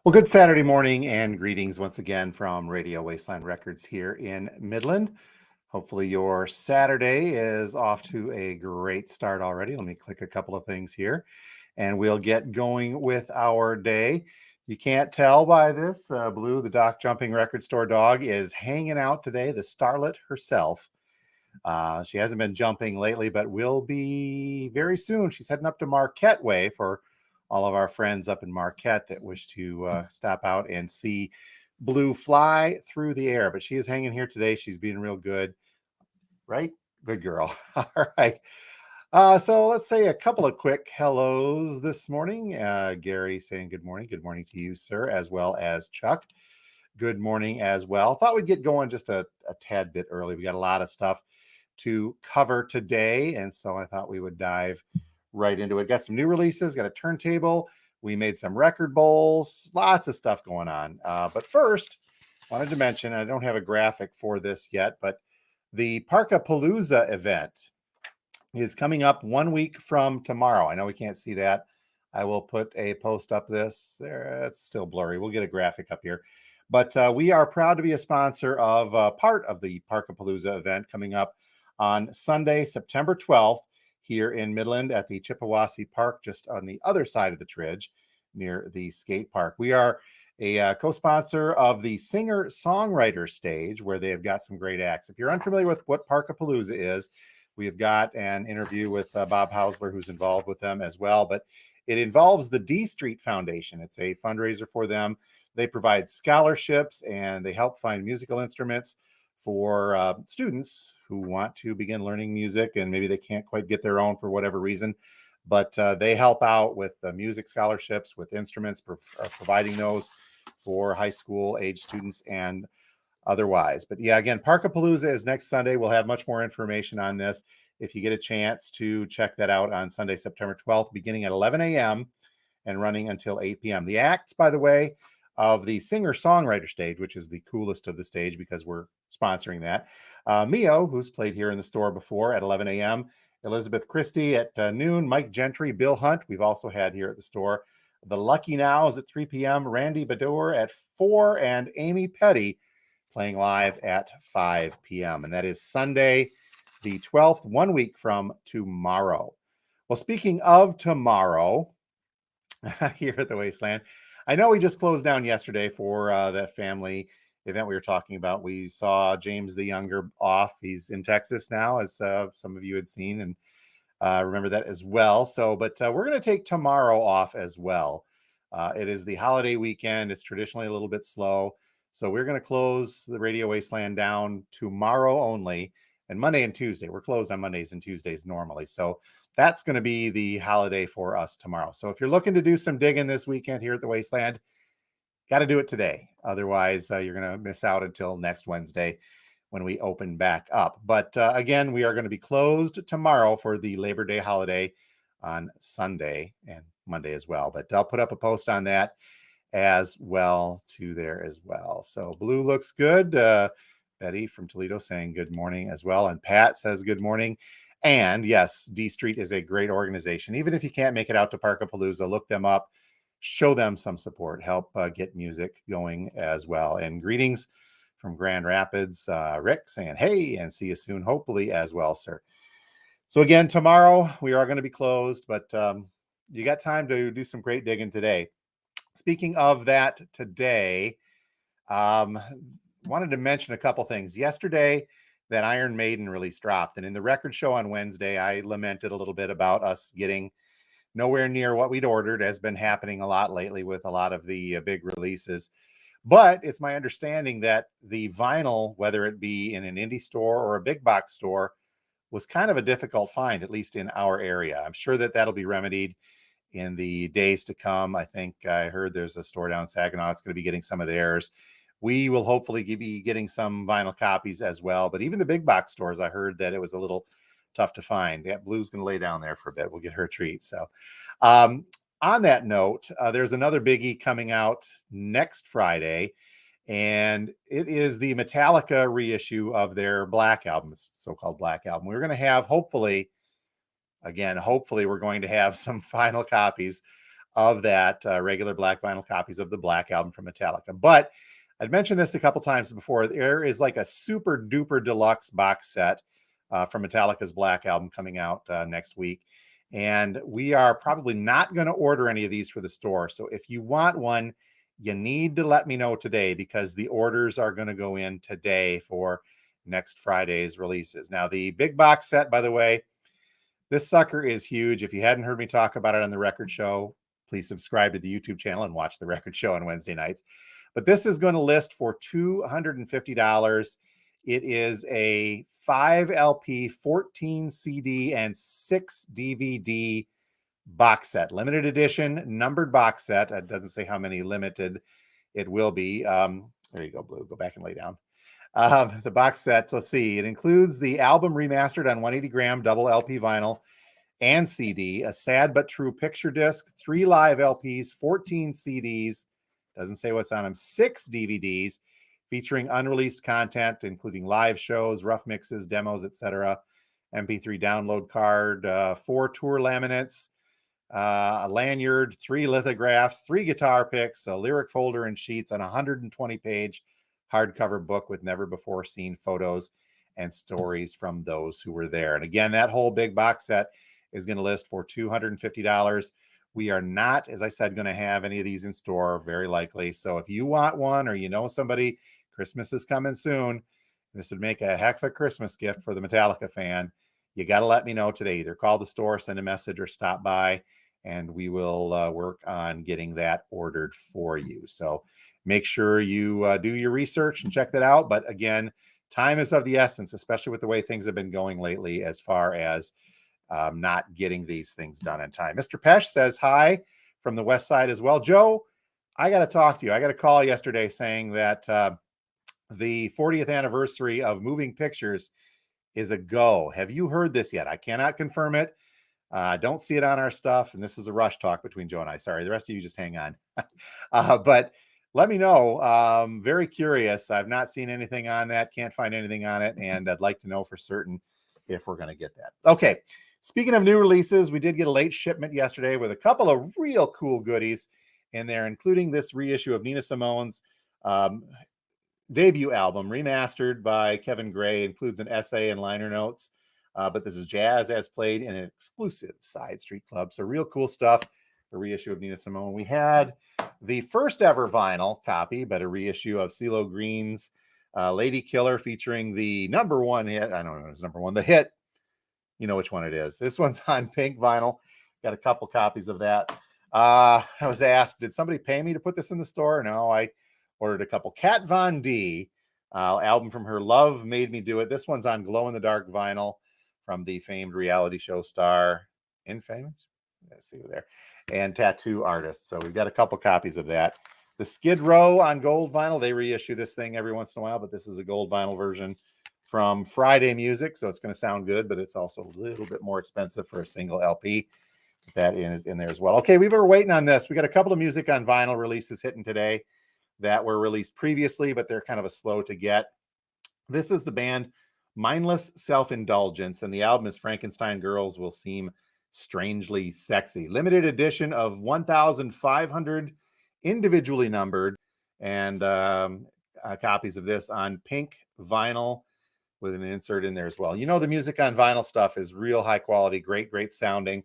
Well, good Saturday morning and greetings once again from Radio Wasteland Records here in Midland. Hopefully, your Saturday is off to a great start already. Let me click a couple of things here and we'll get going with our day. You can't tell by this, Blue, the Dock Jumping Record Store dog, is hanging out today, the starlet herself. She hasn't been jumping lately, but will be very soon. She's heading up to Marquette Way for all of our friends up in Marquette that wish to stop out and see Blue fly through the air. But she is hanging here today. She's being real good, right? Good girl. All right. So let's say a couple of quick hellos this morning. Gary saying good morning. Good morning to you, sir, as well as Chuck. Good morning as well. Thought we'd get going just a tad bit early. We got a lot of stuff to cover today, and so I thought we would dive right into it. Got some new releases, got a turntable. We made some record bowls, lots of stuff going on. But first, wanted to mention, I don't have a graphic for this yet, but the Parkapalooza event is coming up 1 week from tomorrow. I know we can't see that. I will put a post up this. There, it's still blurry. We'll get a graphic up here. But we are proud to be a sponsor of part of the Parkapalooza event coming up on Sunday, September 12th, here in Midland at the Chippewa Park, just on the other side of the Tridge, near the skate park. We are a co-sponsor of the singer-songwriter stage, where they have got some great acts. If you're unfamiliar with what Parkapalooza is, we have got an interview with Bob Hausler, who's involved with them as well. But it involves the D Street Foundation. It's a fundraiser for them. They provide scholarships and they help find musical instruments for students who want to begin learning music and maybe they can't quite get their own for whatever reason. But they help out with the music scholarships, with instruments, providing those for high school age students and otherwise. But yeah, again, Parkapalooza is next Sunday. We'll have much more information on this if you get a chance to check that out on Sunday, September 12th, beginning at 11 a.m. and running until 8 p.m. The acts, by the way, of the singer-songwriter stage, which is the coolest of the stage because we're sponsoring that. Mio, who's played here in the store before at 11 a.m., Elizabeth Christie at noon, Mike Gentry, Bill Hunt, we've also had here at the store. The Lucky Nows at 3 p.m., Randy Bador at 4, and Amy Petty playing live at 5 p.m. And that is Sunday, the 12th, 1 week from tomorrow. Well, speaking of tomorrow, here at the Wasteland, I know we just closed down yesterday for that family event we were talking about. We saw James the Younger off. He's in Texas now, as some of you had seen, and remember that as well. So, but we're going to take tomorrow off as well. It is the holiday weekend. It's traditionally a little bit slow. So we're going to close the Radio Wasteland down tomorrow only, and Monday and Tuesday. We're closed on Mondays and Tuesdays normally. So that's going to be the holiday for us tomorrow. So if you're looking to do some digging this weekend here at the Wasteland, got to do it today. Otherwise, you're going to miss out until next Wednesday when we open back up. But again, we are going to be closed tomorrow for the Labor Day holiday on Sunday and Monday as well. But I'll put up a post on that as well too there as well. So Blue looks good. Betty from Toledo saying good morning as well. And Pat says good morning. And yes, D Street is a great organization. Even if you can't make it out to Parkapalooza, look them up, show them some support, help get music going as well. And greetings from Grand Rapids, Rick saying hey, and see you soon, hopefully as well, sir. So again, tomorrow we are going to be closed, but you got time to do some great digging today. Speaking of that today, wanted to mention a couple things. Yesterday, that Iron Maiden release dropped, and in the record show on Wednesday, I lamented a little bit about us getting nowhere near what we'd ordered, has been happening a lot lately with a lot of the big releases. But it's my understanding that the vinyl, whether it be in an indie store or a big box store, was kind of a difficult find, at least in our area. I'm sure that that'll be remedied in the days to come. I think I heard there's a store down in Saginaw that's going to be getting some of theirs. We will hopefully be getting some vinyl copies as well. But even the big box stores, I heard that it was a little tough to find. Yeah, Blue's going to lay down there for a bit. We'll get her a treat. So on that note, there's another biggie coming out next Friday, and it is the Metallica reissue of their Black album, the so-called Black album. We're going to have, hopefully, we're going to have some final copies of that regular black vinyl copies of the Black Album from Metallica. But I'd mentioned this a couple times before. There is like a super duper deluxe box set from Metallica's Black Album coming out next week. And we are probably not going to order any of these for the store. So if you want one, you need to let me know today, because the orders are going to go in today for next Friday's releases. Now, the big box set, by the way, this sucker is huge. If you hadn't heard me talk about it on the record show, please subscribe to the YouTube channel and watch the record show on Wednesday nights. But this is going to list for $250. It is a 5 LP, 14 CD, and 6 DVD box set, limited edition, numbered box set. It doesn't say how many limited it will be. There you go, Blue. Go back and lay down. The box set, let's see. It includes the album remastered on 180 gram double LP vinyl and CD, a sad but true picture disc, 3 live LPs, 14 CDs, doesn't say what's on them, 6 DVDs, featuring unreleased content, including live shows, rough mixes, demos, etc. MP3 download card, 4 tour laminates, a lanyard, 3 lithographs, 3 guitar picks, a lyric folder and sheets, and a 120-page hardcover book with never before seen photos and stories from those who were there. And again, that whole big box set is going to list for $250. We are not, as I said, going to have any of these in store, very likely. So if you want one, or you know somebody, Christmas is coming soon, this would make a heck of a Christmas gift for the Metallica fan. You got to let me know today. Either call the store, send a message, or stop by, and we will work on getting that ordered for you. So make sure you do your research and check that out. But again, time is of the essence, especially with the way things have been going lately, as far as not getting these things done in time. Mr. Pesh says hi from the West Side as well. Joe, I got to talk to you. I got a call yesterday saying that the 40th anniversary of Moving Pictures is a go. Have you heard this yet? I cannot confirm it. Don't see it on our stuff. And this is a rush talk between Joe and I. Sorry, the rest of you just hang on. But let me know. Very curious. I've not seen anything on that. Can't find anything on it. And I'd like to know for certain if we're going to get that. Okay. Speaking of new releases, we did get a late shipment yesterday with a couple of real cool goodies in there, including this reissue of Nina Simone's debut album, remastered by Kevin Gray. Includes an essay and liner notes. But this is jazz as played in an exclusive Side Street Club. So real cool stuff. The reissue of Nina Simone. We had the first ever vinyl copy, but a reissue of CeeLo Green's Lady Killer, featuring the #1 hit. I don't know, it's #1. The hit, you know which one it is. This one's on pink vinyl. Got a couple copies of that. I was asked, did somebody pay me to put this in the store? No, I ordered a couple. Kat Von D, album from her Love Made Me Do It. This one's on glow-in-the-dark vinyl from the famed reality show star, Infamous? Let's see there. And tattoo artist. So we've got a couple copies of that. The Skid Row on gold vinyl. They reissue this thing every once in a while, but this is a gold vinyl version from Friday Music. So it's going to sound good, but it's also a little bit more expensive for a single LP. That is in there as well. Okay, we were waiting on this. We got a couple of music on vinyl releases hitting today that were released previously, but they're kind of a slow to get. This is the band Mindless Self-Indulgence, and the album is Frankenstein Girls Will Seem Strangely Sexy. Limited edition of 1,500 individually numbered, and copies of this on pink vinyl with an insert in there as well. You know, the music on vinyl stuff is real high quality, great sounding.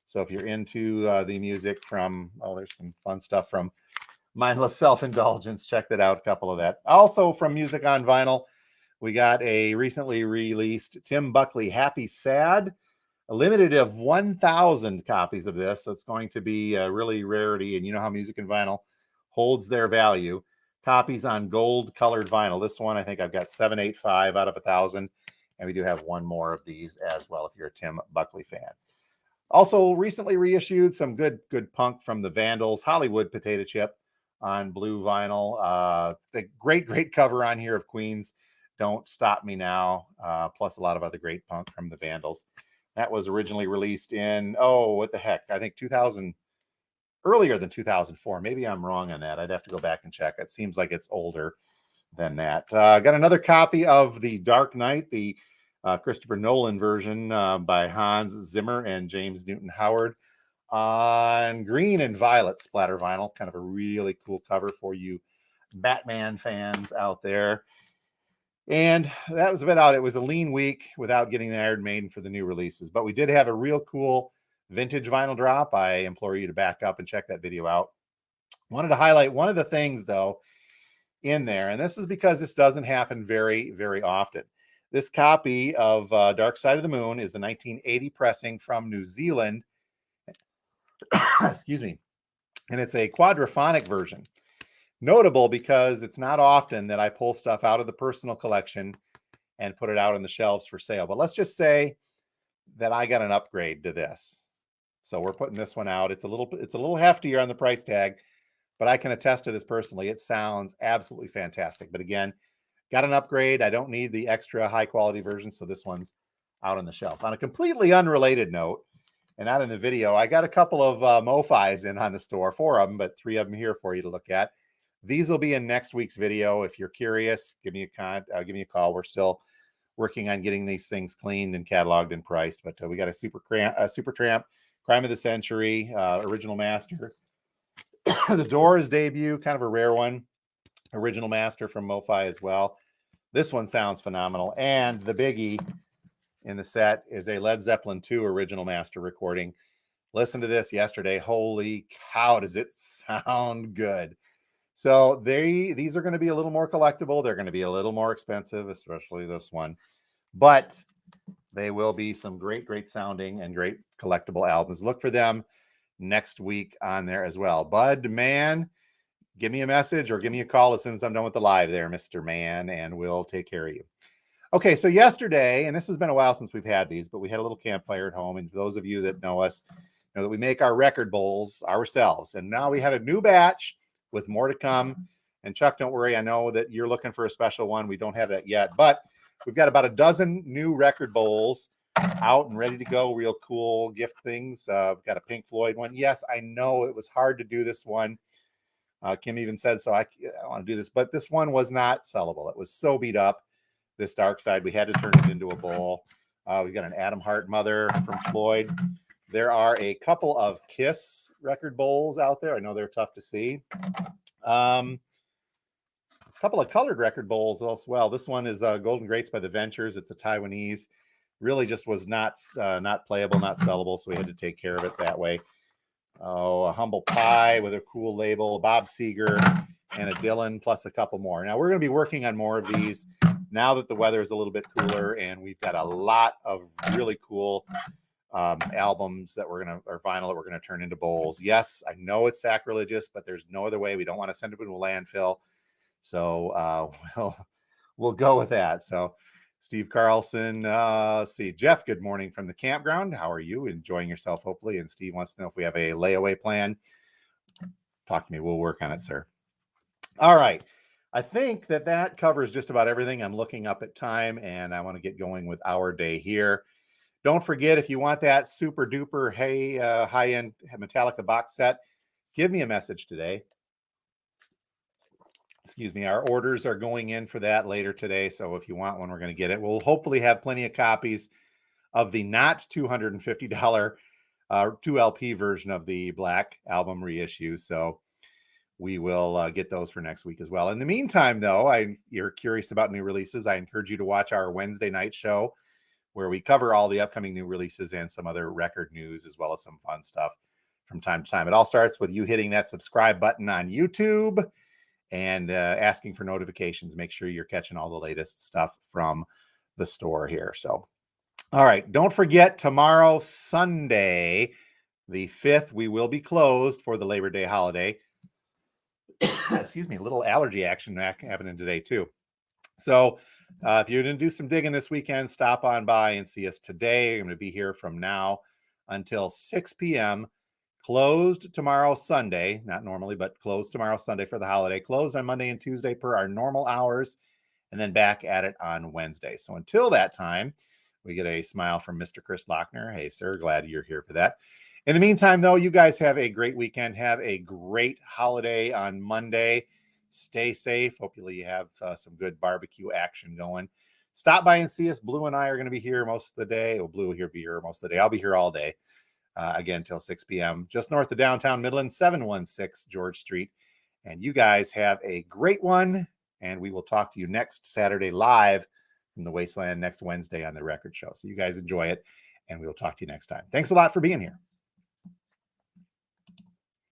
So if you're into the music from, there's some fun stuff from Mindless Self-Indulgence. Check that out, a couple of that. Also from music on vinyl, we got a recently released Tim Buckley Happy Sad, a limited of 1,000 copies of this. So it's going to be a really rarity. And you know how music and vinyl holds their value. Copies on gold colored vinyl. This one, I think I've got 785 out of 1,000. And we do have one more of these as well if you're a Tim Buckley fan. Also recently reissued some good punk from the Vandals, Hollywood Potato Chip on blue vinyl. The great cover on here of Queen's Don't Stop Me Now, plus a lot of other great punk from the Vandals. That was originally released in, what the heck, I think 2000, earlier than 2004. Maybe I'm wrong on that. I'd have to go back and check. It seems like it's older than that. Got another copy of The Dark Knight, the Christopher Nolan version by Hans Zimmer and James Newton Howard on green and violet splatter vinyl. Kind of a really cool cover for you Batman fans out there. And that was about it. It was a lean week without getting the Iron Maiden for the new releases, but we did have a real cool vintage vinyl drop. I implore you to back up and check that video out. Wanted to highlight one of the things though in there, and this is because this doesn't happen very, very often. This copy of Dark Side of the Moon is a 1980 pressing from New Zealand. Excuse me. And it's a quadraphonic version. Notable because it's not often that I pull stuff out of the personal collection and put it out on the shelves for sale. But let's just say that I got an upgrade to this. So we're putting this one out. It's a little heftier on the price tag, but I can attest to this personally. It sounds absolutely fantastic. But again, got an upgrade. I don't need the extra high quality version. So this one's out on the shelf. On a completely unrelated note, and not in the video, I got a couple of MoFis in on the store, 4 of them, but 3 of them here for you to look at. These will be in next week's video. If you're curious, give me a call. We're still working on getting these things cleaned and cataloged and priced, but we got a Supertramp, Crime of the Century, original master. The Doors debut, kind of a rare one, original master from MoFi as well. This one sounds phenomenal. And the biggie in the set is a Led Zeppelin 2 original master recording. Listen to this yesterday. Holy cow, does it sound good? So these are going to be a little more collectible. They're going to be a little more expensive, especially this one. But they will be some great, great sounding and great collectible albums. Look for them next week on there as well. Bud, man, give me a message or give me a call as soon as I'm done with the live there, Mr. Man, and we'll take care of you. Okay, so yesterday, and this has been a while since we've had these, but we had a little campfire at home. And for those of you that know us, know that we make our record bowls ourselves. And now we have a new batch with more to come. And Chuck, don't worry. I know that you're looking for a special one. We don't have that yet, but we've got about a dozen new record bowls out and ready to go. Real cool gift things. We've got a Pink Floyd one. Yes, I know it was hard to do this one. Kim even said, so I want to do this, but this one was not sellable. It was so beat up, this Dark Side. We had to turn it into a bowl. We've got an Adam Hart Mother from Floyd. There are a couple of Kiss record bowls out there. I know they're tough to see. A couple of colored record bowls as well. This one is Golden Grates by the Ventures. It's a Taiwanese. Really just was not playable, not sellable, so we had to take care of it that way. Oh, a Humble Pie with a cool label, a Bob Seger, and a Dylan, plus a couple more. Now, we're going to be working on more of these now that the weather is a little bit cooler, and we've got a lot of really cool albums that or vinyl that we're going to turn into bowls. Yes, I know it's sacrilegious, but there's no other way. We don't want to send it into a landfill. So we'll go with that. So Steve Carlson, let's see. Jeff, good morning from the campground. How are you? Enjoying yourself, hopefully. And Steve wants to know if we have a layaway plan. Talk to me. We'll work on it, sir. All right. I think that covers just about everything. I'm looking up at time, and I want to get going with our day here. Don't forget, if you want that super duper high-end Metallica box set, give me a message today. Excuse me. Our orders are going in for that later today. So if you want one, we're going to get it. We'll hopefully have plenty of copies of the not $250 2 LP version of the Black Album reissue. So we will get those for next week as well. In the meantime, though, you're curious about new releases, I encourage you to watch our Wednesday night show where we cover all the upcoming new releases and some other record news, as well as some fun stuff from time to time. It all starts with you hitting that subscribe button on YouTube and asking for notifications. Make sure you're catching all the latest stuff from the store here. So, all right, don't forget, tomorrow, Sunday, the 5th, we will be closed for the Labor Day holiday. Excuse me, a little allergy action happening today too. So if you didn't do some digging this weekend, stop on by and see us today. I'm going to be here from now until 6 p.m. Closed tomorrow, Sunday, not normally, but closed tomorrow, Sunday for the holiday. Closed on Monday and Tuesday per our normal hours, and then back at it on Wednesday. So until that time, we get a smile from Mr. Chris Lochner. Hey, sir, glad you're here for that. In the meantime, though, you guys have a great weekend. Have a great holiday on Monday. Stay safe. Hopefully you have some good barbecue action going. Stop by and see us. Blue and I are going to be here most of the day. Well, Blue will be here most of the day. I'll be here all day. again, till 6 p.m., just north of downtown Midland, 716 George Street. And you guys have a great one. And we will talk to you next Saturday live from the Wasteland next Wednesday on the Record Show. So you guys enjoy it, and we will talk to you next time. Thanks a lot for being here.